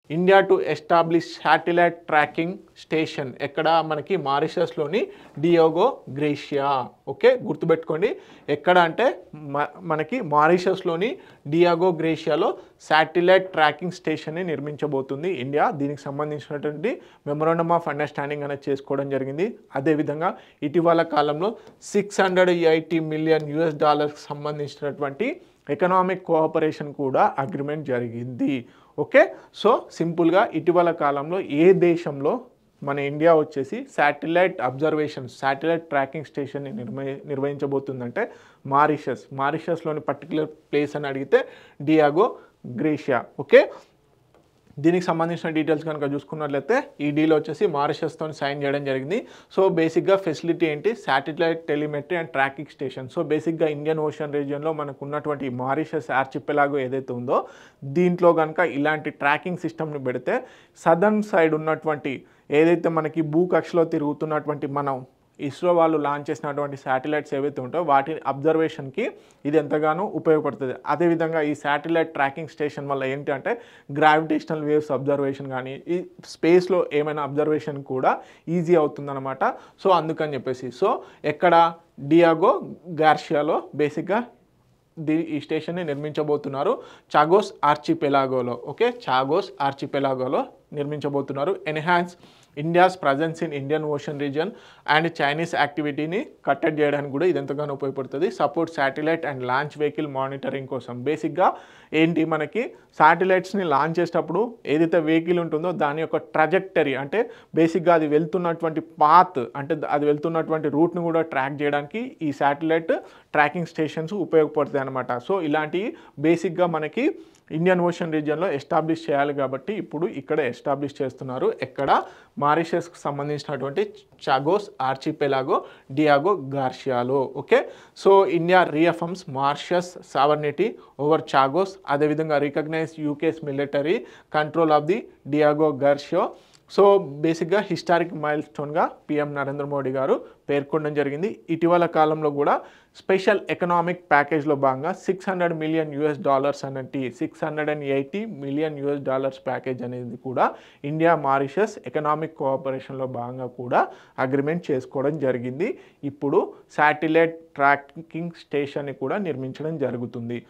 India to establish satellite tracking station ఎక్కడ మనకి మారిషస్లోని Diogo gratia. Okay, గుర్తుపెట్టుకోండి ఎక్కడ అంటే మనకి మారిషస్లోని డియాగో గ్రేషియాలో శాటిలైట్ ట్రాకింగ్ స్టేషన్ని నిర్మించబోతుంది ఇండియా. దీనికి సంబంధించినటువంటి మెమొరాండమ్ ఆఫ్ అండర్స్టాండింగ్ అనేది చేసుకోవడం జరిగింది. అదేవిధంగా ఇటీవల కాలంలో $680 మిలియన్ సంబంధించినటువంటి ఎకనామిక్ కోఆపరేషన్ కూడా అగ్రిమెంట్ జరిగింది. ఓకే, సో సింపుల్గా ఇటీవల కాలంలో ఏ దేశంలో మన ఇండియా వచ్చేసి శాటిలైట్ అబ్జర్వేషన్ శాటిలైట్ ట్రాకింగ్ స్టేషన్ని నిర్వహించబోతుందంటే మారిషస్లోని పర్టికులర్ ప్లేస్ అని అడిగితే డియాగో గ్రేషియా. ఓకే, దీనికి సంబంధించిన డీటెయిల్స్ కనుక చూసుకున్నట్లయితే ఈ డీల్ వచ్చేసి మారిషస్తో సైన్ చేయడం జరిగింది. సో బేసిక్గా ఫెసిలిటీ ఏంటి, satellite telemetry and tracking station. So బేసిక్గా ఇండియన్ ఓషన్ రీజియన్లో మనకు ఉన్నటువంటి మారిషస్ ఆర్చిపెలాగో ఏదైతే ఉందో దీంట్లో కనుక ఇలాంటి ట్రాకింగ్ సిస్టమ్ని పెడితే సదర్న్ సైడ్ ఉన్నటువంటి ఏదైతే మనకి భూకక్షలో తిరుగుతున్నటువంటి మనం ఇస్రో వాళ్ళు లాంచ్ చేసినటువంటి శాటిలైట్స్ ఏవైతే ఉంటాయో వాటి అబ్జర్వేషన్కి ఇది ఎంతగానో ఉపయోగపడుతుంది. అదేవిధంగా ఈ శాటిలైట్ ట్రాకింగ్ స్టేషన్ వల్ల ఏంటి అంటే గ్రావిటేషనల్ వేవ్స్ అబ్జర్వేషన్ కానీ ఈ స్పేస్లో ఏమైనా అబ్జర్వేషన్ కూడా ఈజీ అవుతుందన్నమాట. సో అందుకని చెప్పేసి సో ఎక్కడ డియాగో గార్షియాలో బేసిక్గా ఈ స్టేషన్ని నిర్మించబోతున్నారు చాగోస్ ఆర్చిపెలాగోలో. ఓకే, చాగోస్ ఆర్చిపెలాగోలో నిర్మించబోతున్నారు. Enhance India's presence in Indian ocean region and Chinese యాక్టివిటీని కట్టడి చేయడానికి కూడా ఇది ఎంతగానో ఉపయోగపడుతుంది. Support satellite and launch vehicle monitoring కోసం బేసిక్గా ఏంటి మనకి శాటిలైట్స్ని లాంచ్ చేసేటప్పుడు ఏదైతే వెహికల్ ఉంటుందో దాని యొక్క ట్రజెక్టరీ అంటే బేసిక్గా అది వెళ్తున్నటువంటి పాత్ అంటే అది వెళ్తున్నటువంటి రూట్ను కూడా ట్రాక్ చేయడానికి ఈ శాటిలైట్ ట్రాకింగ్ స్టేషన్స్ ఉపయోగపడతాయి అన్నమాట. సో ఇలాంటివి బేసిక్గా మనకి ఇండియన్ ఓషన్ రీజియన్లో ఎస్టాబ్లిష్ చేయాలి కాబట్టి ఇప్పుడు ఇక్కడ ఎస్టాబ్లిష్ చేస్తున్నారు. ఎక్కడ మారిషస్కి సంబంధించినటువంటి చాగోస్ ఆర్చిపెలాగో డియాగో గార్షియాలో. Okay, so India reaffirms Mauritius sovereignty over Chagos. అదేవిధంగా recognise UK's military control of the Diego Garcia. So బేసిక్గా హిస్టారిక్ మైల్ స్టోన్గా పిఎం నరేంద్ర మోడీ గారు పేర్కొనడం జరిగింది. ఇటీవల కాలంలో కూడా స్పెషల్ ఎకనామిక్ ప్యాకేజ్లో భాగంగా $600 మిలియన్ అనేది $680 మిలియన్ ప్యాకేజ్ అనేది కూడా ఇండియా మారిషస్ ఎకనామిక్ కోఆపరేషన్లో భాగంగా కూడా అగ్రిమెంట్ చేసుకోవడం జరిగింది. ఇప్పుడు శాటిలైట్ ట్రాకింగ్ స్టేషన్ని కూడా నిర్మించడం జరుగుతుంది.